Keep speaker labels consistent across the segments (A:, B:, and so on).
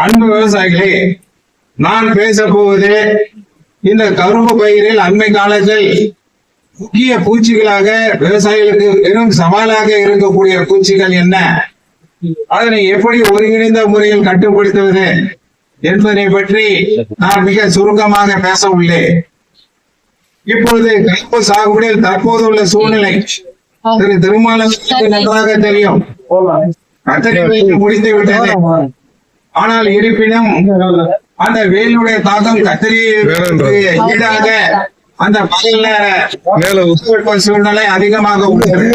A: அன்பு விவசாயிகளே, நான் பேச போவது இந்த கரும்பு பயிரில் அண்மை காலத்தில் முக்கிய பூச்சிகளாக விவசாயிகளுக்கு பெரும் சவாலாக இருக்கக்கூடிய பூச்சிகள் என்ன, அதனை எப்படி ஒருங்கிணைந்த முறையில் கட்டுப்படுத்துவது என்பதை பற்றி நான் மிக சுருக்கமாக பேச உள்ளேன். இப்பொழுது கரும்பு சாகுபடியில் தற்போதுள்ள சூழ்நிலை திரு திருமாவளவனுக்கு நன்றாக தெரியும். கத்தரி வைத்து முடித்து விட்டது. ஆனால் இருப்பினும் அந்த வெயிலுடைய தாக்கம் கத்திரிக்கு ஈடாக அந்த பகல்ல சூழ்நிலை அதிகமாக உள்ளது.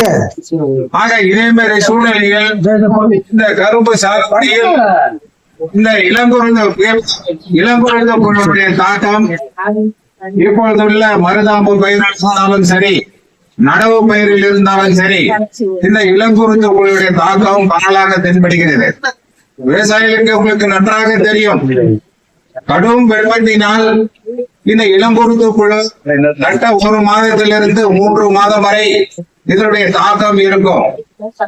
A: ஆக இதே மாதிரி சூழ்நிலையில் இந்த கரும்பு சாகுபடியில் இந்த இளங்குறைந்த புழுவுடைய தாக்கம் இப்பொழுதுள்ள மருதாம்பு பயிர் இருந்தாலும் சரி, நடவு பயிரில் இருந்தாலும் சரி, இந்த இளங்குறிஞ்ச புழுவுடைய தாக்கம் பரவலாக தென்படுகிறது. விவசாயிகளுக்கு உங்களுக்கு நன்றாக தெரியும், கடும் வெப்பத்தினால் இந்த இளங்குருத்து புழு நட்ட 1 மாதத்திலிருந்து 3 மாதம் வரை இதனுடைய தாக்கம் இருக்கும்.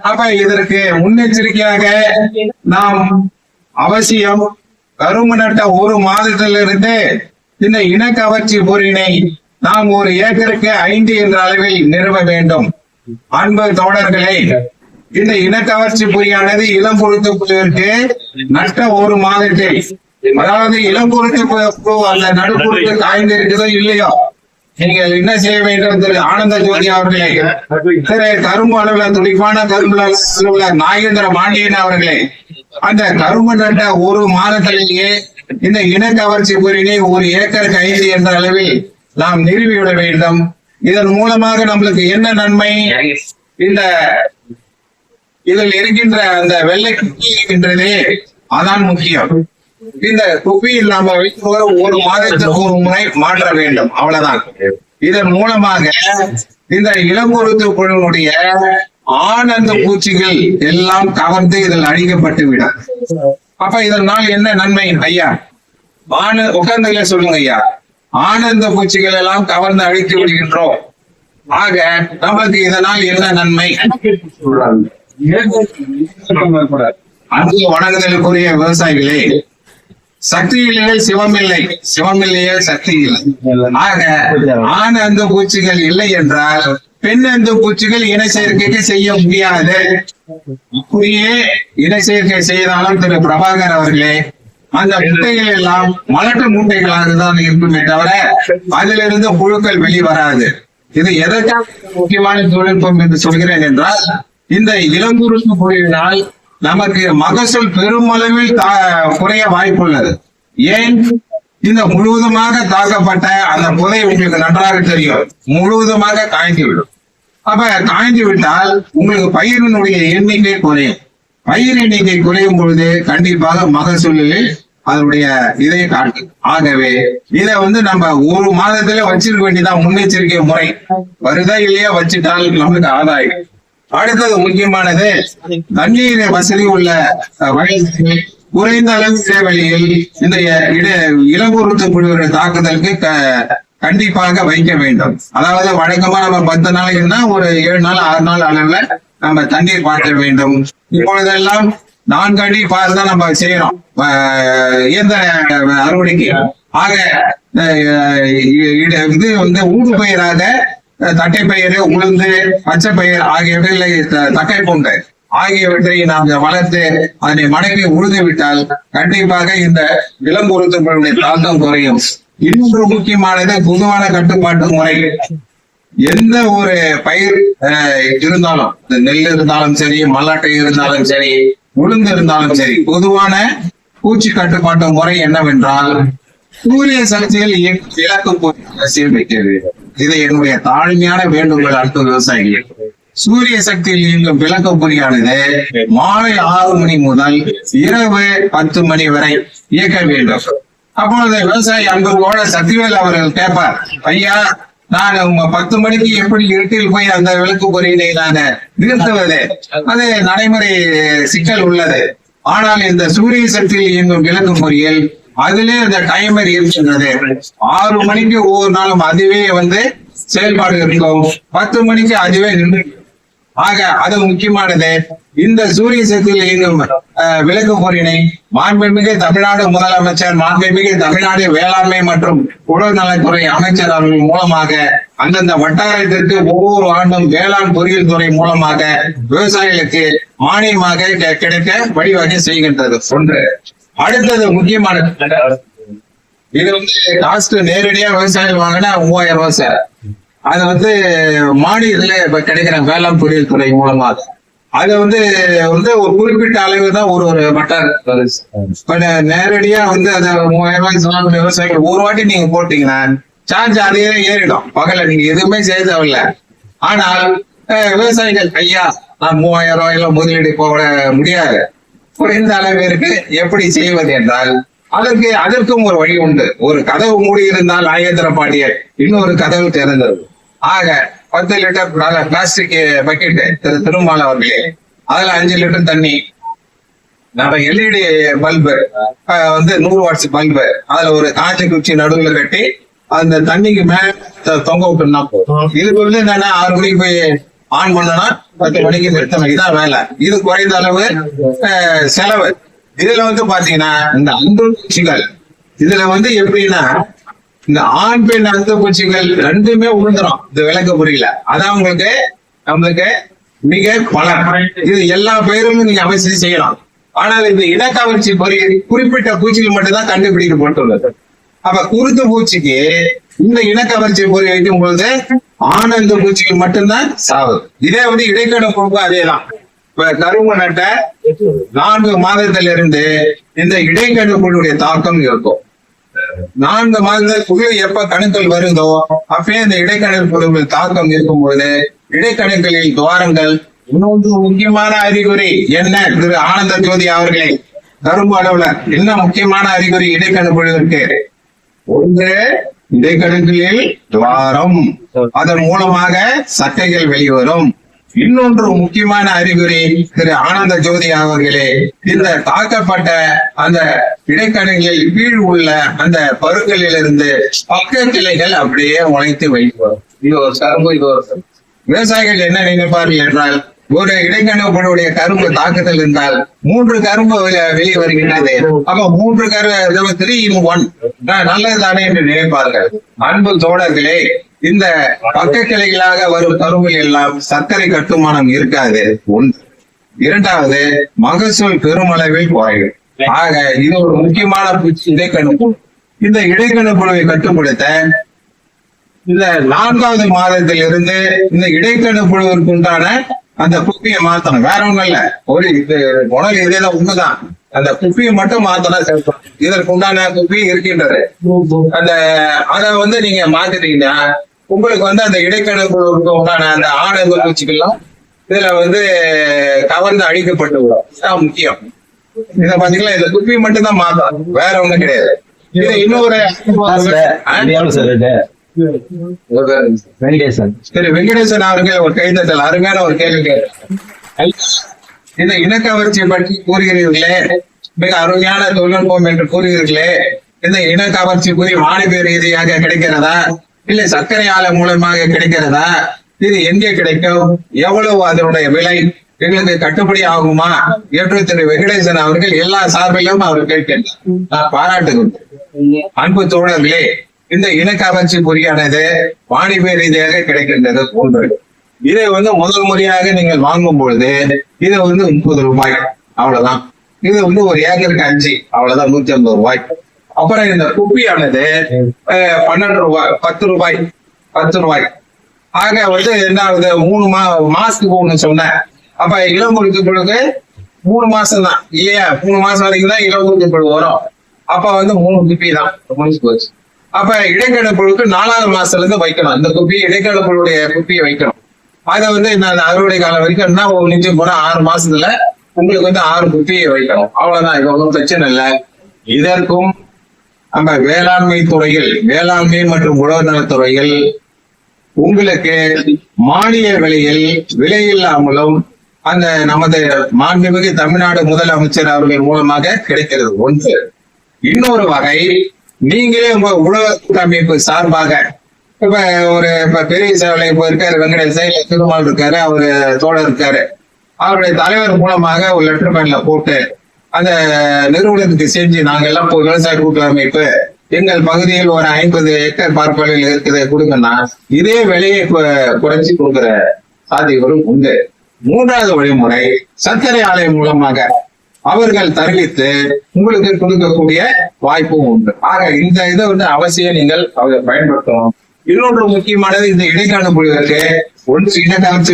A: அப்ப இதற்கு முன்னெச்சரிக்கையாக நாம் அவசியம் கரும்பு நட்ட 1 மாதத்திலிருந்து இந்த இனக்கவர்ச்சி பொறியினை நாம் 1 ஏக்கருக்கு 5 என்ற அளவில் நிறுவ வேண்டும். அன்பு தோழர்களே, இந்த இனக்கவர்ச்சி பொறியானது இளம் பொருத்து புழுவிற்கு நட்ட 1 மாதத்தில், அதாவது இளம் பொருத்து அந்த நடுப்புறத்து காய்ந்து இருக்குதோ இல்லையோ, நீங்கள் என்ன செய்ய வேண்டும் திரு ஆனந்த ஜோதி அவர்களே, திரு கரும்பு அளவுல துடிப்பான கரும்பு அளவுல நாகேந்திர பாண்டியன் அவர்களே, அந்த கரும்பு நட்ட 1 மாதத்திலேயே இந்த இனக்கவர்ச்சி பொறியினை 1 ஏக்கருக்கு 5 என்ற அளவில் நாம் நிறுவிவிட வேண்டும். இதன் மூலமாக நம்மளுக்கு என்ன நன்மை? இந்த இதில் இருக்கின்ற அந்த வெள்ளை குப்பி இருக்கின்றதே, அதான் முக்கியம். இந்த குப்பியில் நாம வைத்து 1 மாதத்திற்கு 1 முறை மாற்ற வேண்டும், அவ்வளவுதான். இதன் மூலமாக இந்த இளங்குருத்து புழுவினுடைய ஆனந்த பூச்சிகள் எல்லாம் கவர்ந்து இதில் அழிக்கப்பட்டு விடும். அப்ப இதனால் என்ன நன்மை ஐயா? உட்கார்ந்துல சொல்லுங்க ஐயா. ஆனந்த பூச்சிகள் எல்லாம் கவர்ந்து அழித்து விடுகின்றோம். ஆக நமக்கு இதனால் என்ன நன்மை? அன்பு வணங்குதலுக்குரிய விவசாயிகளே, சக்தி இல்லையே சிவம் இல்லை, சிவம் இல்லையே சக்தி இல்லை. ஆக ஆனந்த பூச்சிகள் இல்லை என்றால் பெண் அந்த பூச்சிகள் இன சேர்க்கைக்கு செய்ய முடியாது. அப்படியே இன சேர்க்கை செய்தாலும் திரு பிரபாகர் அவர்களே, அந்த முட்டைகள் எல்லாம் மலட்டு மூட்டைகளாக தான் இருக்குமே தவிர அதிலிருந்து புழுக்கள் வெளிவராது. இது எதற்காக முக்கியமான தொழில்நுட்பம் என்று சொல்கிறேன் என்றால், இந்த இளங்குருத்து புழுவினால் நமக்கு மகசூல் பெருமளவில் குறைய வாய்ப்புள்ளது. ஏன்? இந்த முழுவதுமாக தாக்கப்பட்ட அந்த புதை உங்களுக்கு நன்றாக தெரியும், முழுவதுமாக காய்ந்து விடும். அப்ப காய்ந்து விட்டால் உங்களுக்கு பயிரினுடைய எண்ணிக்கை குறையும். பயிர் எண்ணிக்கை குறையும் பொழுது கண்டிப்பாக மகசூலில் அதனுடைய இதை காட்டும். ஆகவே இதை நம்ம 1 மாதத்துல வச்சிருக்க வேண்டியதான் முன்னெச்சரிக்கை முறை. வருதா இல்லையா வச்சுட்டால் நமக்கு ஆதாயம். அடுத்தது முக்கியமானது, தண்ணீர் வசதி உள்ள வயலுக்கு குறைந்த அளவு இடைவெளியில் இந்த இளங்குருத்து புழுவுடைய தாக்குதலுக்கு கண்டிப்பாக வைக்க வேண்டும். அதாவது வழக்கமா நம்ம 10 நாளைக்குன்னா ஒரு 7 நாள் 6 நாள் அளவுல நம்ம தண்ணீர் பாய்ச்ச வேண்டும். இப்பொழுதெல்லாம் 4 அடி பார் தான் நம்ம செய்யறோம் இயந்திர அறுவடைக்கு. ஆக இது ஊடு பயிராக தட்டைப்பயிறு, உளுந்து, பச்சை பயிர் ஆகியவற்றை தக்கை பூண்டு ஆகியவற்றை நாங்கள் வளர்த்து அதனை மடக்கி உழுது விட்டால் கண்டிப்பாக இந்த இளங்குருத்து புழுவுடைய தாக்கம் குறையும். இன்னொரு முக்கியமானது பொதுவான கட்டுப்பாட்டு முறை. எந்த ஒரு பயிர் இருந்தாலும், நெல் இருந்தாலும் சரி, மல்லாட்டை இருந்தாலும் சரி, உளுந்து இருந்தாலும் சரி, பொதுவான பூச்சி கட்டுப்பாட்டு முறை என்னவென்றால் சூரிய சக்தியில் இலக்கு சீர்வைக்க வேண்டும். இது என்னுடைய தாழ்மையான வேண்டுகோள். அடுத்த விவசாயிகள், சூரிய சக்தியில் இயங்கும் விளக்கு பொறியானது மாலை 6 மணி முதல் இரவு 10 மணி வரை இயக்க வேண்டும். அப்பொழுது விவசாயி அன்பர்களோட சக்திவேல் அவர்கள் கேட்பார், ஐயா நான் 10 மணிக்கு எப்படி இருட்டில் போய் அந்த விளக்கு பொறியினை நான் நிறுத்துவது? அது நடைமுறை சிக்கல் உள்ளது. ஆனால் இந்த சூரிய சக்தியில் இயங்கும் விளக்கு பொறியில் அதிலே அந்த டைமர் இருக்கின்றது. 6 மணிக்கு ஒவ்வொரு நாளும் அதுவே செயல்பாடு இருக்கும், 10 மணிக்கு அதுவே நின்று. ஆக அது முக்கியமானது. இந்த சூரிய சக்தியில் இயங்கும் விளக்கு பொறியினை மாண்புமிகு தமிழ்நாடு முதலமைச்சர், மாண்புமிகு தமிழ்நாடு வேளாண்மை மற்றும் உழவர் நலத்துறை அமைச்சர் அவர்கள் மூலமாக அந்தந்த வட்டாரத்திற்கு ஒவ்வொரு ஆண்டும் வேளாண் பொறியியல் துறை மூலமாக விவசாயிகளுக்கு மானியமாக கிடைக்க வழிவகை செய்கின்றது. ஒன்று. அடுத்தது முக்கியமானது, இது காஸ்ட் நேரடியா விவசாயிகள் வாங்கினா 3000 ரூபாய் சார். அது மானியத்துல இப்ப கிடைக்கிற வேளாண் பொறியியல் துறை மூலமாக அது ஒரு குறிப்பிட்ட அளவு தான் ஒரு வட்டார நேரடியா அதை 3000 ரூபாய் சொல்லக்கூடிய விவசாயிகள் ஒரு வாட்டி நீங்க போட்டீங்கன்னா சார்ஜ் அதே ஏறிடும். பகல நீங்க எதுவுமே செய்ய தேவையில்ல. ஆனால் விவசாயிகள் ஐயா நான் 3000 ரூபாயில முதலீடு போட முடியாது, குறைந்த அளவிற்கு எப்படி செய்வது என்றால் அதற்கும் ஒரு வழி உண்டு. ஒரு கதவு மூடி இருந்தால் ஆயந்திர பாண்டியர் இன்னொரு கதவு திறந்தது. ஆக 10 லிட்டர் பிளாஸ்டிக் பக்கெட் திருமால் அவர்களே, அதுல 5 லிட்டர் தண்ணி, நம்ம எல்இடி பல்பு 100 வாட்ஸ் பல்பு அதுல ஒரு காய்ச்சி குச்சி நடுவுல கட்டி அந்த தண்ணிக்கு மேல தொங்க விட்டுனா போதும். இதுக்கு என்னன்னா 6 மணிக்கு போய் ஆன் பண்ணனா 10 மணிக்கு 8 மணிக்கு தான் வேலை. இது குறைந்த அளவு செலவு. இதுல பாத்தீங்கன்னா இந்த அந்து பூச்சிகள் இதுல எப்படின்னா இந்த ஆண் பெண் அந்து பூச்சிகள் ரெண்டுமே உழுந்துரும் இந்த விளக்கு பொறியில. அதான் நம்மளுக்கு மிக பலம். இது எல்லா பயிர்களும் நீங்க அவசியம் செய்யலாம். ஆனால் இந்த இனக்கவர்ச்சி பொறி குறிப்பிட்ட பூச்சிகள் மட்டும்தான் கண்டுபிடிக்கப்பட்டுள்ளது. அப்ப குருத்து பூச்சிக்கு இந்த இனக்கவர்ச்சி பொறி வைக்கும் பொழுது ஆனந்த பூச்சிகள் மட்டும்தான் சாவு. இதே இடைக்கண பொறுப்பு அதேதான். இப்ப கரும்பு நட்ட 4 மாதத்திலிருந்து இந்த இடைக்கணுக்களுடைய தாக்கம் இருக்கும். 4 மாதத்துக்குள்ள எப்ப கணுக்கள் வருதோ அப்பயே இந்த இடைக்கணுக்களுடைய தாக்கம் இருக்கும்போது இடைக்கணுக்களில் துவாரங்கள். இன்னொன்று முக்கியமான அறிகுறி என்ன திரு ஆனந்த ஜோதி அவர்களே, கரும்பு அளவுல என்ன முக்கியமான அறிகுறி இடைக்கணுக்களுக்கு? ஒன்று, இடைக்கணுக்களில் துவாரம், அதன் மூலமாக சட்டைகள் வெளிவரும். இன்னொன்று முக்கியமான அறிகுறி திரு ஆனந்த ஜோதி அவர்களே, இந்த தாக்கப்பட்ட அந்த இடைக்கணுகளில் கீழ் உள்ள அந்த பருக்களிலிருந்து பக்க கிளைகள் அப்படியே முளைத்து வைக்கும். இது ஒரு கரும்பு. இது ஒரு விவசாயிகள் என்ன நினைப்பார்கள் என்றால், ஒரு இடைக்கணுடைய கரும்பு தாக்கத்தில் இருந்தால் 3 கரும்பு வெளியே வருகின்றது. அப்ப 3 கரும்பு 3 in 1 நல்லதுதானே என்று நினைப்பார்கள். அன்பு தோழர்களே, இந்த பக்க கிளைகளாக வரும் கரும்பில் எல்லாம் சர்க்கரை கட்டுமானம் இருக்காது. ஒன்று. இரண்டாவது, மகசூல் பெருமளவில் குறையும். ஆக இது ஒரு முக்கியமான இடைக்கணுப்பு. இந்த இடைக்கணுப்புழுவை கட்டுப்படுத்த இந்த 4வது மாதத்தில் இருந்து இந்த இடைக்கணுப்புழுவிற்கு உண்டான அந்த குப்பியை மாத்தணும். வேற ஒண்ணும் இல்ல, ஒரு உணவு இதேதான் உண்மைதான். அந்த குப்பியை மட்டும் மாத்தனா சேர்ப்போம். இதற்கு உண்டான குப்பி இருக்கின்றது. அத நீங்க மாத்திட்டீங்கன்னா உங்களுக்கு அந்த இடைக்கணுப்புழுவுக்கு உண்டான அந்த ஆனந்த பூச்சிகள்லாம் இதுல கவர்ந்து அழிக்கப்பட்டு விடும். முக்கியம். இத பாத்தீங்களா, இந்த குப்பி மட்டும் தான் மாத்தம், வேற ஒண்ணும் கிடையாது. இது இன்னொரு வெங்கடேசன் அவர்கள் ஒரு கைதட்டல் அருமையான ஒரு கேள்வி கேட்டார். இந்த இனக்கவர்ச்சியை பற்றி கூறுகிறீர்களே, மிக அருமையான தொழில்நுட்பம் என்று கூறுகிறீர்களே, இந்த இனக்கவர்ச்சி கூறி வாணிப ரீதியாக கிடைக்கிறதா இல்ல சர்க்கரை ஆலை மூலமாக கிடைக்கிறதா? இது எங்கே கிடைக்கும்? எவ்வளவு அதனுடைய விலை எங்களுக்கு கட்டுப்படி ஆகுமா என்று திரு வெங்கடேசன் அவர்கள் எல்லா சார்பிலும் அவர் கேட்கின்றார். நான் பாராட்டுகிறேன். அன்பு தோழர்களே, இந்த இனக்கவர்ச்சி பொறியானது வாணிப ரீதியாக கிடைக்கின்றது போன்று. இதை முதல் முறையாக நீங்கள் வாங்கும் பொழுது இது 30 ரூபாய், அவ்வளவுதான். இது ஒரு ஏக்கருக்கு 5, அவ்வளவுதான், 150 ரூபாய். அப்புறம் இந்த குப்பியானது 12 ரூபாய், 10 ரூபாய், 10 ரூபாய். ஆக என்ன ஆகுது, 3 மாசத்துக்கு ஒண்ணு சொன்னேன். அப்ப இளங்குறிச்சி புழுக்கு 3 மாசம் தான் இல்லையா? 3 மாசம் வரைக்கும் தான் இளங்குறிச்சி புழு வரும். அப்ப 3 குப்பி தான் முடிஞ்சு போச்சு. அப்ப இடைக்கண புழுக்கு 4வது மாசத்துல இருந்து வைக்கணும். இந்த குப்பி இடைக்கண புழுடைய குப்பியை வைக்கணும். அதை இந்த அறுவடை காலம் வரைக்கும் என்ன நிச்சயம் போனா 6 மாசத்துல உங்களுக்கு 6 குப்பியை வைக்கணும். அவ்வளவுதான். இது ஒன்றும் பிரச்சனை இல்லை. இதற்கும் நம்ம வேளாண்மை துறையில், வேளாண்மை மற்றும் உழவர் நலத்துறையில் உங்களுக்கு மானிய விலையில் விலையில்லாமலும் அந்த நமது மாண்புமிகு தமிழ்நாடு முதலமைச்சர் அவர்கள் மூலமாக கிடைக்கிறது. ஒன்று. இன்னொரு வகை, நீங்களே உங்க உழவர் கூட்டமைப்பு சார்பாக இப்ப பெரிய சேவலை இப்ப இருக்காரு வெங்கடேச இல்ல திருமால் இருக்காரு, அவரு தோழர் இருக்காரு, அவருடைய தலைவர் மூலமாக ஒரு லெட்டர் பேன்ல போட்டு அந்த நிறுவனத்துக்கு செஞ்சு நாங்க எல்லாம் விவசாய கூட்டமைப்பு எங்கள் பகுதியில் ஒரு 50 ஏக்கர் பரப்பளவில் இருக்குது கொடுங்கன்னா இதே விலையை குறைச்சி கொடுக்கிற சாத்தியங்களும் உண்டு. மூன்றாவது வழிமுறை சர்க்கரை ஆலை மூலமாக அவர்கள் தெரிவித்து உங்களுக்கு கொடுக்கக்கூடிய வாய்ப்பும் உண்டு. ஆக இந்த இதை அவசியம் நீங்கள் அதை பயன்படுத்தணும். இன்னொன்று முக்கியமானது இந்த இடைக்காணுபுரிவதற்கு ஒன்று இனக்காட்சி,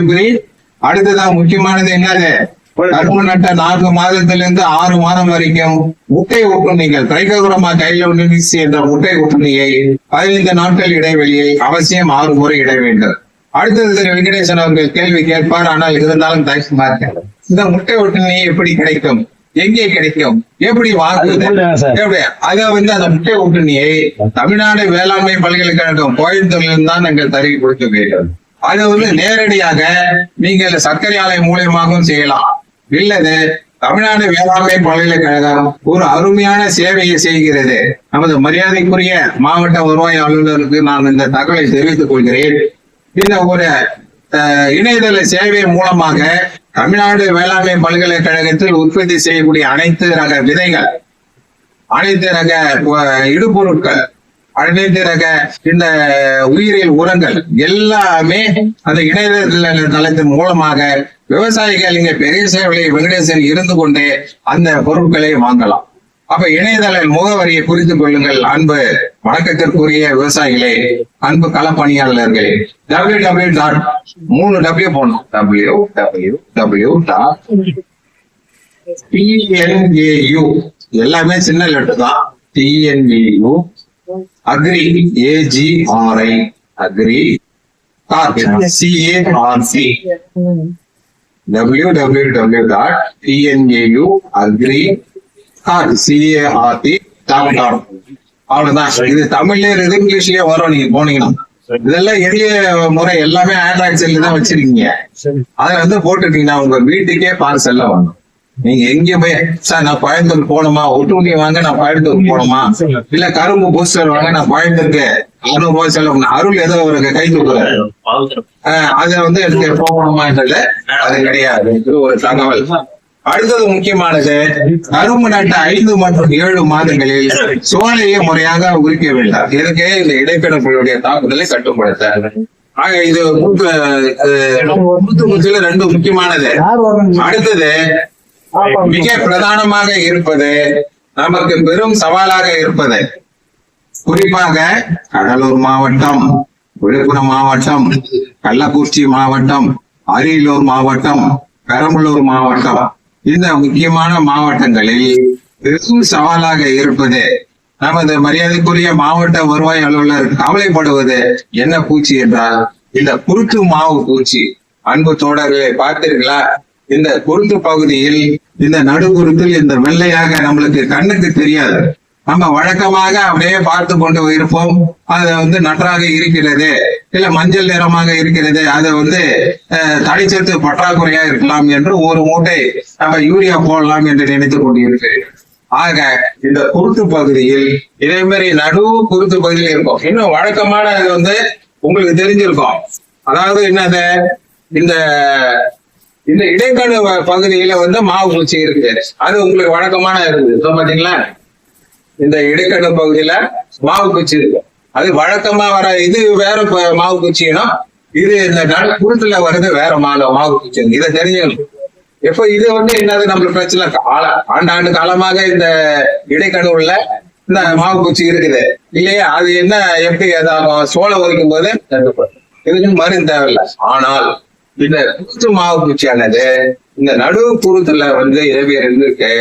A: அடுத்ததான் முக்கியமானது என்னது, கரும்பு நட்ட 4 மாதத்திலிருந்து 6 மாதம் வரைக்கும் முட்டை ஊட்டுண்ணிகள் ட்ரைகோகிராமா கைலோனிஸ் என்ற முட்டை ஊட்டுண்ணியை 15 நாட்கள் இடைவெளியை அவசியம் 6 முறை இட வேண்டும். அடுத்தது திரு வெங்கடேசன் அவர்கள் கேள்வி கேட்பார், ஆனால் இருந்தாலும் தயக்கமா இருக்க இந்த முட்டை ஊட்டுண்ணி எப்படி கிடைக்கும், எங்கே கிடைக்கும், எப்படி வாங்குவது, அதை அந்த முட்டை ஊட்டுண்ணியை தமிழ்நாடு வேளாண்மை பல்கலைக்கழகம் கோயம்புத்தூரில் தான் நாங்கள் தருவி கொடுக்க வேண்டும். அது நேரடியாக நீங்கள் சர்க்கரை ஆலை மூலியமாகவும் செய்யலாம். இல்லது தமிழ்நாடு வேளாண்மை பல்கலைக்கழகம் ஒரு அருமையான சேவையை செய்கிறது. நமது மரியாதைக்குரிய மாவட்ட வருவாய் அலுவலருக்கு நான் இந்த தகவலை தெரிவித்துக் கொள்கிறேன். இந்த ஒரு இணையதள சேவை மூலமாக தமிழ்நாடு வேளாண்மை பல்கலைக்கழகத்தில் உற்பத்தி செய்யக்கூடிய அனைத்து ரக விதைகள், அனைத்து ரக இடுபொருட்கள், அனைத்து ரக இந்த உயிரியல் உரங்கள் எல்லாமே அந்த இணையதள தளத்தின் மூலமாக விவசாயிகள் இங்க பெரிய சேவை வெங்கடேசன் இருந்து கொண்டே அந்த பொருட்களை வாங்கலாம். அப்ப இணையதள முகவரியை குறித்து கொள்ளுங்கள் அன்பு வணக்கத்திற்குரிய விவசாயிகளே, அன்பு களப்பணியாளர்களே. www.3w போனோம் www.tnau எல்லாமே சின்ன லெட்டர் தான். TNAU agri AGRI agri CARC www.tnau agri அவ்வளவுதான். இது தமிழ்லயே இருக்கு, இங்கிலீஷ்லயே வரும். நீங்க போனீங்கன்னா இதெல்லாம் எளிய முறை, எல்லாமே ஆண்ட்ராய்ட் செல்லு தான் வச்சிருக்கீங்க. அதுல போட்டுட்டீங்கன்னா உங்க வீட்டுக்கே பார்சல்ல வரும். நீங்க எங்க போய் சார் நான் கோயம்புத்தூர் போகணுமா, ஒட்டுமணி வாங்க நான் கோயம்புத்தூர் போகணுமா, இல்ல கரும்பு பூஸ்டர் வாங்க நான் கோயம்புத்தூருக்கு 600 ரூபாய் செலவு, அருள் ஏதோ ஒரு கை தூக்குறாரு, அதை எடுத்து போகணுமான்றது அது கிடையாது. ஒரு தகவல். அடுத்தது முக்கியமானது, கரும்பு நட்ட 5 மற்றும் 7 மாதங்களில் சோலையை முறையாக உரிக்க வேண்டாம். இதுக்கு இந்த இடைப்பிணப்புகளுடைய தாக்குதலை கட்டுப்படுத்த. ஆக இது 2 முக்கியமானது. அடுத்தது மிக பிரதானமாக இருப்பது, நமக்கு பெரும் சவாலாக இருப்பது, குறிப்பாக கடலூர் மாவட்டம், விழுப்புரம் மாவட்டம், கள்ளக்குறிச்சி மாவட்டம், அரியலூர் மாவட்டம், பெரம்பலூர் மாவட்டம், இந்த முக்கியமான மாவட்டங்களில் பெரும் சவாலாக இருப்பது, நமது மரியாதைக்குரிய மாவட்ட வருவாய் அலுவலர் கவலைப்படுவது என்ன பூச்சி என்றால் இந்த குருத்து மாவு பூச்சி. அன்பு தோழர்களை பார்த்தீர்களா? இந்த குருத்து பகுதியில் இந்த நடுகுருத்தில் இந்த வெள்ளையாக நம்மளுக்கு கண்ணுக்கு தெரியாது. நம்ம வழக்கமாக அப்படியே பார்த்து கொண்டு இருப்போம். அது நன்றாக இருக்கிறது, இல்ல மஞ்சள் நிறமாக இருக்கிறது, அது தடைச்சத்து பற்றாக்குறையா இருக்கலாம் என்று ஒரு மூட்டை நம்ம யூரியா போடலாம் என்று நினைத்துக் கொண்டிருக்கிறேன். ஆக இந்த குருத்து பகுதியில் இதே மாதிரி நடு குருத்து பகுதியில் இருக்கும். இன்னும் வழக்கமான உங்களுக்கு தெரிஞ்சிருக்கும். அதாவது என்னது, இந்த இந்த இடைக்கால பகுதியில மாவு பூச்சி இருக்கு. அது உங்களுக்கு வழக்கமான இருக்குது பாத்தீங்களா? இந்த இடைக்கால பகுதியில மாவு பூச்சி இருக்கு. அது வழக்கமா வர இது வேற மாவு பூச்சினா, இது இந்த குருத்துல வர்றது வேற மாவு பூச்சி. இதை தெரிஞ்சுக்கணும். எப்ப இது என்னது நம்மளுக்கு பிரச்சனை, ஆண்டாண்டு காலமாக இந்த இடைக்கணுவுல இந்த மாவு பூச்சி இருக்குது இல்லையா? அது என்ன எப்படி சோளம் உரிக்கும் போது இதுக்கு மருந்து தேவையில்லை. ஆனால் இந்த குருத்து மாவு பூச்சியானது இந்த நடு குருத்துல இருக்கு,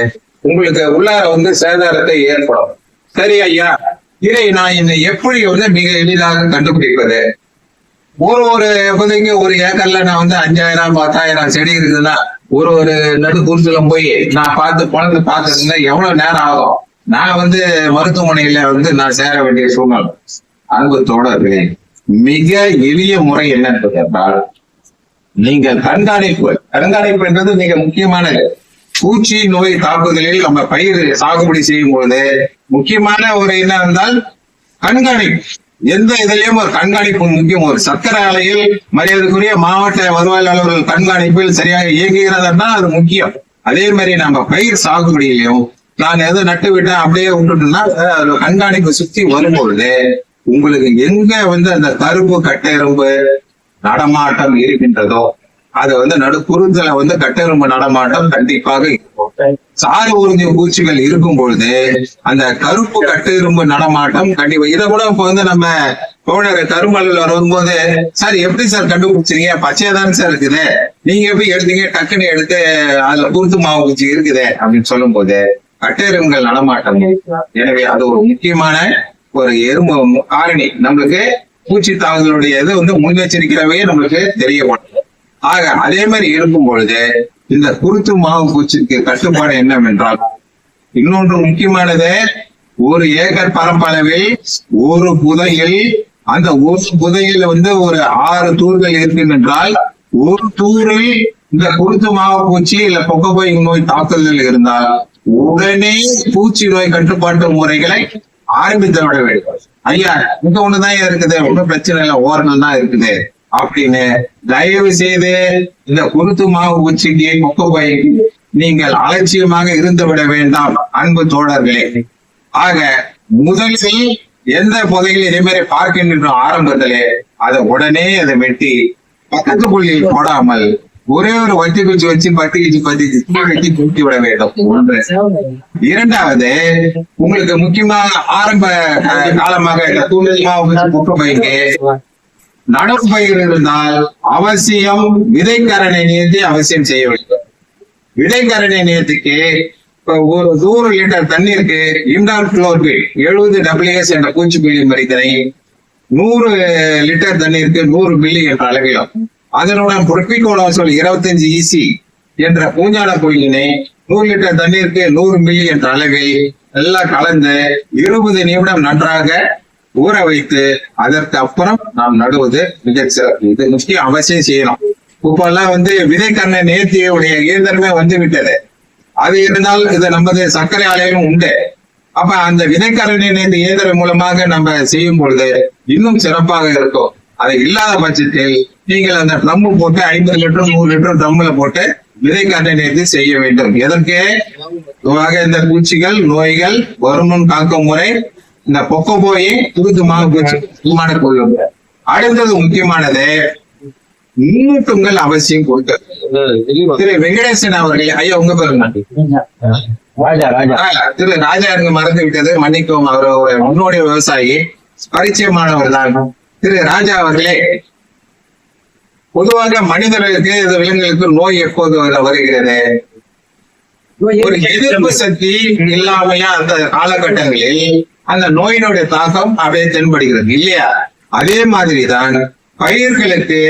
A: உங்களுக்கு உள்ளார சேதாரத்தை ஏற்படும். சரி ஐயா, இதை நான் எப்படி மிக எளிதாக கண்டுபிடிப்பது? ஒரு ஏக்கர்ல நான் 5000 10,000 செடி இருக்குதுன்னா ஒரு நடு குருத்துல போய் நான் பொழந்து பார்த்துருந்தா எவ்வளவு நேரம் ஆகும்? நான் மருத்துவமனையில நான் சேர வேண்டிய சூழ்நிலை. அன்பு தோழர்களே, மிக எளிய முறை என்னன்னு கேட்டால், நீங்கள் கண்காணிப்பு என்றது மிக முக்கியமானது. பூச்சி நோய் தாக்குதலில் நம்ம பயிர் சாகுபடி செய்யும் பொழுது முக்கியமான ஒரு என்ன இருந்தால் கண்காணிப்பு. எந்த இதுலயும் ஒரு கண்காணிப்பு முக்கியம். ஒரு சர்க்கரை ஆலையில் மரியாதைக்குரிய மாவட்ட வருவாய் அலுவலர்கள் கண்காணிப்பில் சரியாக இயங்குகிறதுனா அது முக்கியம். அதே மாதிரி நம்ம பயிர் சாகுபடியிலையும் நான் எதை நட்டு விட்டேன் அப்படியே விட்டுட்டோம்னா கண்காணிப்பு சுத்தி வரும்பொழுது உங்களுக்கு எங்க அந்த கரும்பு கட்டெரும்பு நடமாட்டம் இருக்கின்றதோ அது நடுக்குறுதுல கட்டெரும்பு நடமாட்டம் கண்டிப்பாக இருக்கும். சாறு உறிஞ்சி பூச்சிகள் இருக்கும் பொழுது அந்த கருப்பு கட்டெரும்பு நடமாட்டம் கண்டிப்பா. இதை கூட இப்ப நம்ம கரும்பல்ல வரும்போது சார் எப்படி சார் கண்டுபிடிச்சீங்க, பச்சையா தானே சார் இருக்குது, நீங்க எப்படி எடுத்தீங்க, டக்குன்னு எடுத்து அதுல குருத்து மாவு பூச்சி இருக்குது அப்படின்னு சொல்லும் போது கட்டெரும்புகள் நடமாட்டம். எனவே அது ஒரு முக்கியமான ஒரு எறும்பு காரணி. நம்மளுக்கு பூச்சி தாக்குதலுடைய இது முன்னெச்சரிக்கையாவே நம்மளுக்கு தெரியப்படும். ஆக அதே மாதிரி இருக்கும் பொழுது இந்த குருத்து மாவு பூச்சிக்கு கட்டுப்பாடு என்னவென்றால், இன்னொன்று முக்கியமானது, ஒரு ஏக்கர் பரப்பளவில் ஒரு புதையில், அந்த ஒரு புதையில் ஒரு 6 தூர்கள் இருக்கின்றால் ஒரு தூரில் இந்த குருத்து மாவு பூச்சி இல்ல பொக்கப்பை நோய் தாக்குதல் இருந்தால் உடனே பூச்சி நோய் கட்டுப்பாட்டு முறைகளை ஆரம்பித்து விட வேண்டும். ஐயா இங்க ஒண்ணுதான் இருக்குது, ஒன்றும் பிரச்சனை இல்லை, ஓரங்கள் தான் இருக்குது அப்படின்னு தயவு செய்து இந்த குருத்து மாவு பூச்சிக்கு பொக்கப்பை நீங்கள் அலட்சியமாக இருந்து விட வேண்டாம் அன்பு தோழர்களே. ஆக முதலில் எந்த புதையில் இதே மாதிரி பார்க்கின்ற ஆரம்பத்திலே அதை உடனே அதை வெட்டி பக்கத்து புள்ளியில் போடாமல் ஒரே ஒரு வட்டி குச்சி வச்சு வெட்டி கூட்டி விட வேண்டும். ஒன்று. இரண்டாவது, உங்களுக்கு முக்கியமாக ஆரம்ப காலமாக இந்த தூண்டல் மாவு பொக்கப்பைக்கு நடவு பயிர் இருந்தால் அவசியம் விதைக்கரணை நிறுத்தி அவசியம் செய்ய வேண்டும். விதைக்கரணை நிறுத்திக்கு ஒரு 100 லிட்டர் தண்ணீருக்கு இம்டாக்ளோர்பிட் 70 WS என்ற பூச்சிக்கொல்லி மருந்தினை 100 லிட்டர் தண்ணீருக்கு 100 மில்லி என்ற அளவிலும், அதனுடன் புரப்பிகோனோசோல் 25 EC என்ற பூஞ்சான பொய்யினை 100 லிட்டர் தண்ணீருக்கு 100 மில்லி என்ற அளவில் எல்லாம் கலந்து 20 நிமிடம் நன்றாக ஊற வைத்து அதற்கு அப்புறம் நாம் நடுவது மிக சிறப்பு. இது முக்கியம், அவசியம் செய்யணும். இப்ப எல்லாம் விதைக்கண்ணை நேர்த்தியுடைய இயந்திரமே விட்டது. அது இருந்தால் இது நமது சர்க்கரை ஆலையிலும் உண்டு. அப்ப அந்த விதைக்கரணை நேர்த்தி இயந்திரம் மூலமாக நம்ம செய்யும் பொழுது இன்னும் சிறப்பாக இருக்கும். அது இல்லாத பட்சத்தில் நீங்கள் அந்த ட்ரம் போட்டு 50 லிட்டர் 100 லிட்டர் ட்ரம்ல போட்டு விதைக்கண்ணை நேர்த்தி செய்ய வேண்டும். எதற்கு? இந்த பூச்சிகள் நோய்கள் வருமுன் காக்கும் முறை இந்த பொக்கப்போய் குருத்து மாவு பூச்சி கொள்ளும். அடுத்தது முக்கியமானது, நுண்ணூட்டங்கள் அவசியம் கொடுக்க. திரு வெங்கடேசன் அவர்கள், ஐயா உங்க பேருங்க? திரு ராஜா எனக்கு மறந்து விட்டது, மன்னிக்கவும். அவர் முன்னோடிய விவசாயி, பரிச்சயமானவர் தான். திரு ராஜா அவர்களே, பொதுவாக மனிதர்களுக்கு இந்த விலங்குகளுக்கு நோய் எப்போது வருகிறது? ஒரு எதிர்ப்பு சக்தி இல்லாமையா அந்த காலகட்டங்களில் அந்த நோயினுடைய தாக்கம் அப்படியே தென்படுகிறது இல்லையா? அதே மாதிரிதான் பயிர்களுக்கு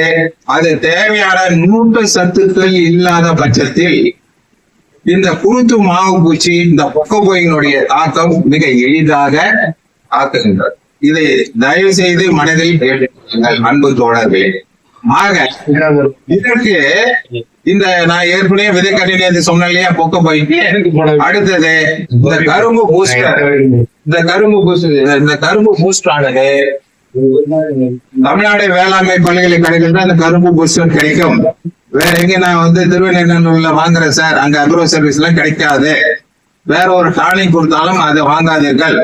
A: அது தேவையான நுண்ணூட்ட சத்துக்கள் இல்லாத பட்சத்தில் இந்த குருத்து மாவு பூச்சி இந்த பொக்கப்போயினுடைய தாக்கம் மிக எளிதாக ஆக்குகின்றது. இதை தயவு செய்து மனதில் ஏற்றுக்கொள்ளுங்கள் அன்பு தோழர்களே. ஆக இதற்கு இந்த நான் ஏற்கனவே விதைக்கண்ணை சொன்னேன் இல்லையா, பொக்கப்போய்க்கு அடுத்தது இந்த கரும்பு பூஸ்டர். இந்த கரும்பு பூஸ்டர் ஆனது தமிழ்நாடு வேளாண்மை பல்கலைக்கழகத்தில் அந்த கரும்பு பூஸ்டர் கிடைக்கும். வேற எங்க நான் திருவண்ணூர்ல வாங்குறேன் சார், அங்க அக்ரோ சர்வீஸ் எல்லாம் கிடைக்காது. வேற ஒரு டானிக் கொடுத்தாலும் அதை வாங்காதீர்கள்.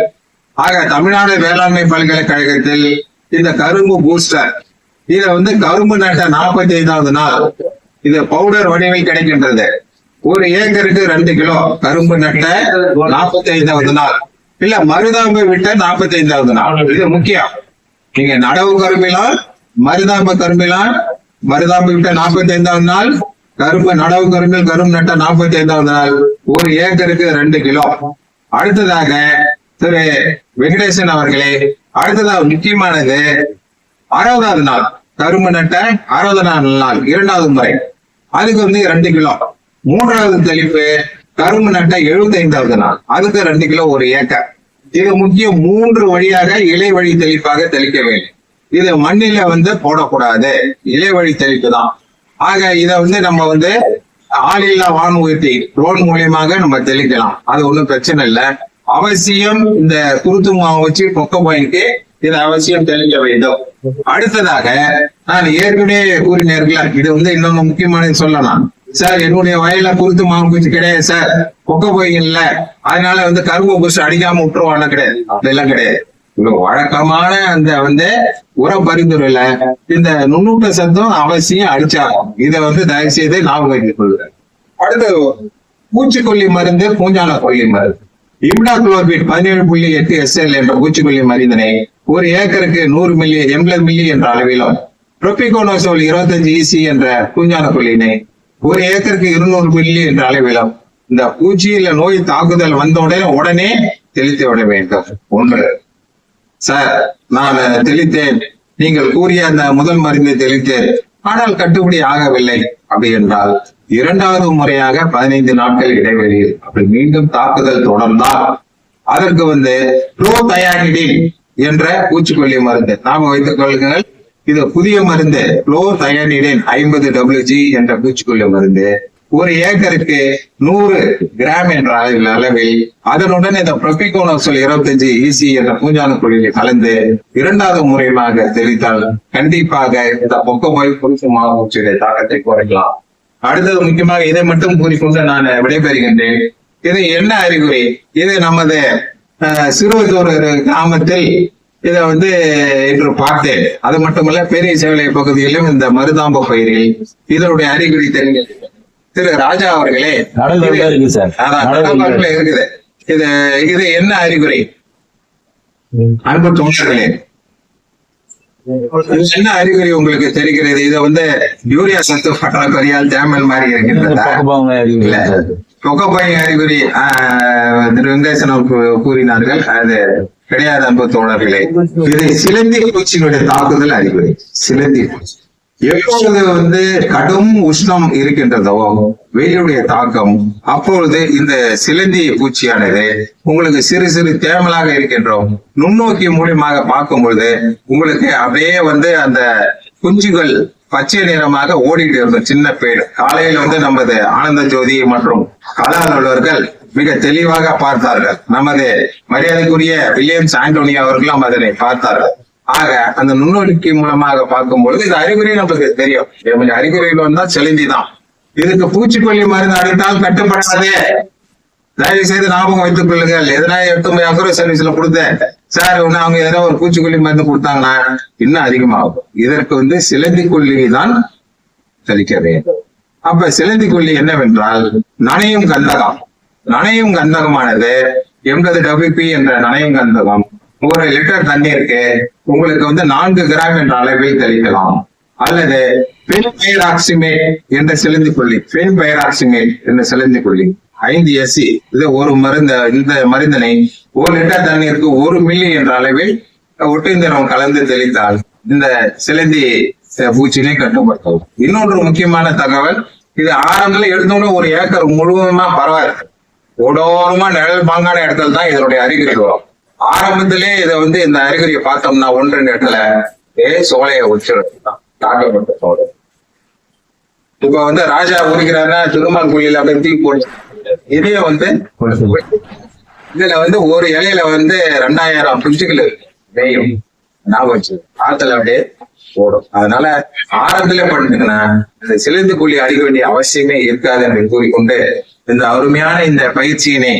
A: ஆக தமிழ்நாடு வேளாண்மை பல்கலைக்கழகத்தில் இந்த கரும்பு பூஸ்டர் இத கரும்பு நட்ட 45வது நாள் இது பவுடர் வடிவில் கிடைக்கின்றது. ஒரு ஏக்கருக்கு 2 கிலோ கரும்பு நட்ட 45வது நாள், இல்ல மருதாம்பு விட்ட 45வது நாள். இது முக்கியம். நீங்க நடவு கரும்பிலாம் மருதாம்பு கரும்பிலாம் மருதாம்பு விட்ட 45வது நாள், கரும்பு நடவு கரும்பில் கரும்பு நட்ட 45வது நாள், ஒரு ஏக்கருக்கு 2 கிலோ. அடுத்ததாக திரு வெங்கடேசன் அவர்களே, அடுத்ததாக முக்கியமானது 60வது நாள், கரும்பு நட்ட 60வது நாள் 2வது முறை, அதுக்கு 2 கிலோ. 3வது தெளிப்பு கரும்பு நட்ட 75வது நாள், அதுக்கு 2 கிலோ ஒரு ஏக்கர். இது முக்கியம். 3 வழியாக இலை வழி தெளிப்பாக தெளிக்க வேண்டும். இது மண்ணில போடக்கூடாது, இலை வழி தெளிப்பு தான். ஆக இத நம்ம ஆளில்லா வானூர்தி ட்ரோன் மூலியமாக நம்ம தெளிக்கலாம். அது ஒண்ணும் பிரச்சனை இல்லை. அவசியம் இந்த குருத்து மாவு வச்சு பொக்கப்போய்க்கு இது அவசியம் தெளிக்க வேண்டும். அடுத்ததாக நான் ஏற்கனவே கூறினீர்கள், இது இன்னொன்னு முக்கியமானது சொல்லலாம். சார் என்னுடைய வயல்ல குருத்து மாவு பூச்சி கிடையாது சார், கொக்க போய் இல்ல, அதனால கரும்பு பூச்சி அடிக்காம விட்டுருவான கிடையாது, அதெல்லாம் கிடையாது. வழக்கமான அந்த உர பரிந்துரையில இந்த நுண்ணூட்ட சத்தம் அவசியம் அடிச்சாகும். இதை தயவு செய்து ஞாபகம் வைத்துக் கொள்கிறேன். அடுத்தது பூச்சிக்கொல்லி மருந்து, பூஞ்சான கொல்லி மருந்து. இம்டாக்ளோர்பிட் 17.8 SL என்ற பூச்சிக்கொல்லி மருந்தினை 1 ஏக்கருக்கு 100 மில்லி 80 மில்லி என்ற அளவிலும், புரோபிகோனோசோல் 25 EC என்ற பூஞ்சான கொல்லினை 1 ஏக்கருக்கு 200 மில்லி என்ற அளவிலும் இந்த பூச்சியில நோய் தாக்குதல் வந்த உடனே தெளித்து விட வேண்டும். ஒன்று, சார் நான் தெளித்தேன், நீங்கள் கூறிய அந்த முதல் மருந்தை தெளித்தேன், ஆனால் கட்டுப்படி ஆகவில்லை அப்படி என்றால் 2வது முறையாக 15 நாட்கள் இடைவெளியில் அப்படி மீண்டும் தாக்குதல் தொடர்ந்தால் அதற்கு குளோதயானிடின் என்ற பூச்சிக்கொல்லி மருந்து நாம வைத்துக் கொள்ளுங்கள். இது புதிய மருந்து குளோதயானிடின் 50 WG என்ற பூச்சிக்கொல்லி மருந்து 1 ஏக்கருக்கு 100 கிராம் என்ற அளவில் அதனுடன் இந்த புரோபிகோனோசோல் 25 EC என்ற பூஞ்சான கொல்லியை கலந்து 2வது முறையாக தெளித்தால் கண்டிப்பாக இந்த பொக்கமாய் குருத்து மாவு பூச்சியுடைய தாக்கத்தை குறைக்கலாம். அடுத்தது முக்கியமாக இதை மட்டும் கூறிக்கொண்டு நான் விடைபெறுகின்றேன். இது என்ன அறிகுறி? இது நமது சிறுவத்தூர் கிராமத்தில் இதை இன்று பார்த்தேன். அது மட்டுமல்ல, பெரிய சேவலை பகுதியிலும் இந்த மருதாம்ப பயிரில் இதனுடைய அறிகுறி தெரிகிறது. திரு ராஜா அவர்களே, இருக்குது. இது என்ன அறிகுறி? அன்பு தோழர்களே, என்ன அறிகுறி உங்களுக்கு தெரிகிறது? இது யூரியா சத்து பற்றாக்குறையால் தேமல் மாதிரி இருக்கின்றது. பொக்கப்பாய் அறிகுறி திரு வெங்கடேசன் கூறினார்கள், அது கிடையாது அன்பு தோழர்களே. இது சிலந்தி பூச்சியினுடைய தாக்குதல் அறிகுறி. சிலந்தி பூச்சி எப்பொழுது கடும் உஷ்ணம் இருக்கின்றதோ, வெயிலுடைய தாக்கம், அப்பொழுது இந்த சிலந்தி பூச்சியானது உங்களுக்கு சிறு சிறு தேமலாக இருக்கின்றோம் நுண்ணோக்கி மூலியமாக பார்க்கும் பொழுது உங்களுக்கு அப்படியே அந்த குஞ்சுகள் பச்சை நிறமாக ஓடிட்டு இருந்தோம். சின்ன பேடு காலையில் நமது ஆனந்த ஜோதி மற்றும் கலா நடுவர்கள் மிக தெளிவாக பார்த்தார்கள். நமது மரியாதைக்குரிய வில்லியம்ஸ் ஆண்டோனி அவர்களும் அதனை பார்த்தார்கள். ஆக அந்த நுண்ணோக்கி மூலமாக பார்க்கும்பொழுது இந்த அறிகுறி நமக்கு தெரியும். அறிகுறிகள் சிலந்தி தான். இதுக்கு பூச்சிக்கொல்லி மருந்து அடித்தால் கட்டுப்படாதே. தயவு செய்து ஞாபகம் வைத்துக் கொள்ளுங்கள். எதனா எடுத்து அக்ரோ சர்வீஸ்ல கொடுத்தேன் சார், அவங்க எதனா ஒரு பூச்சிக்கொல்லி மருந்து கொடுத்தாங்கன்னா இன்னும் அதிகமாகும். இதற்கு சிலந்தி கொல்லி தான் தெளிக்க வேண்டும். அப்ப சிலந்தி கொல்லி என்னவென்றால் நனையும் கந்தகம். நனையும் கந்தகமானது 80 WP என்ற நனையும் கந்தகம் 1 லிட்டர் தண்ணீருக்கு உங்களுக்கு 4 கிராம் என்ற அளவில் தெளிக்கலாம். அல்லது பென்பைராக்சிமேட் என்ற சிலந்தி கொல்லி, பென்பைராக்சிமேட் என்ற சிலந்தி கொல்லி 5 SC, இது ஒரு மருந்து. இந்த மருந்தினை 1 லிட்டர் தண்ணீருக்கு 1 மில்லி என்ற அளவில் ஒட்டுந்திரம் கலந்து தெளித்தால் இந்த சிலந்தி பூச்சினை கட்டுப்படுத்தும். இன்னொன்று முக்கியமான தகவல், இது ஆரம்பத்துல எடுத்தோம்னா 1 ஏக்கர் முழுவதுமா பரவாயில்ல, ஓடோரமா நிழல் பாங்கான இடத்துல தான் இதனுடைய அறிகுறி வரும். ஆரம்பத்திலே இதை இந்த அறிகுறியை பார்த்தோம்னா 1-2 இடத்துல சோலையை உச்சிருந்தான் தாக்கப்பட்ட சோலை. இப்ப ராஜா உரிக்கிறாருன்னா திருமால் குழியில அப்படியே தீ போட்டு இதே இதுல ஒரு இலையில 2000 குஞ்சுகள் நெய்யும் ஞாபகம் வச்சு ஆத்துல அப்படியே போடும். அதனால ஆரம்பத்திலே பண்ணுங்கன்னா இந்த சிலந்தி குழி அடிக்க வேண்டிய அவசியமே இருக்காது என்று கூறிக்கொண்டு இந்த அருமையான இந்த பயிற்சியினை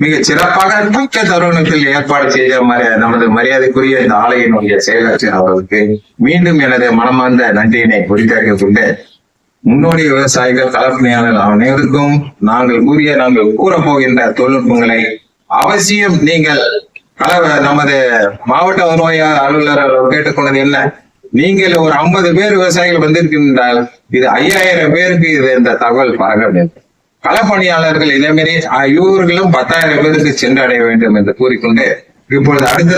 A: மிக சிறப்பாக மிக்க தருணத்தில் ஏற்பாடு செய்த நமது மரியாதைக்குரிய இந்த ஆலையினுடைய செயலாளர் அவர்களுக்கு மீண்டும் எனது மனமார்ந்த நன்றியினை குறித்தாக்கிக் கொண்டு முன்னோடி விவசாயிகள் கலப்பணியாளர் அனைவருக்கும் நாங்கள் கூறப்போகின்ற தொழில்நுட்பங்களை அவசியம் நீங்கள் நமது மாவட்ட வருவாய் அலுவலர் கேட்டுக்கொண்டது என்ன, நீங்கள் ஒரு 50 பேர் விவசாயிகள் வந்திருக்கின்றால் இது 5000 பேருக்கு இந்த தகவல் பரக வேண்டும். களப்பணியாளர்கள் இதே மாதிரி இவர்களும் 10,000 பேருக்கு சென்றடைய வேண்டும் என்று கூறிக்கொண்டு இப்பொழுது அடுத்த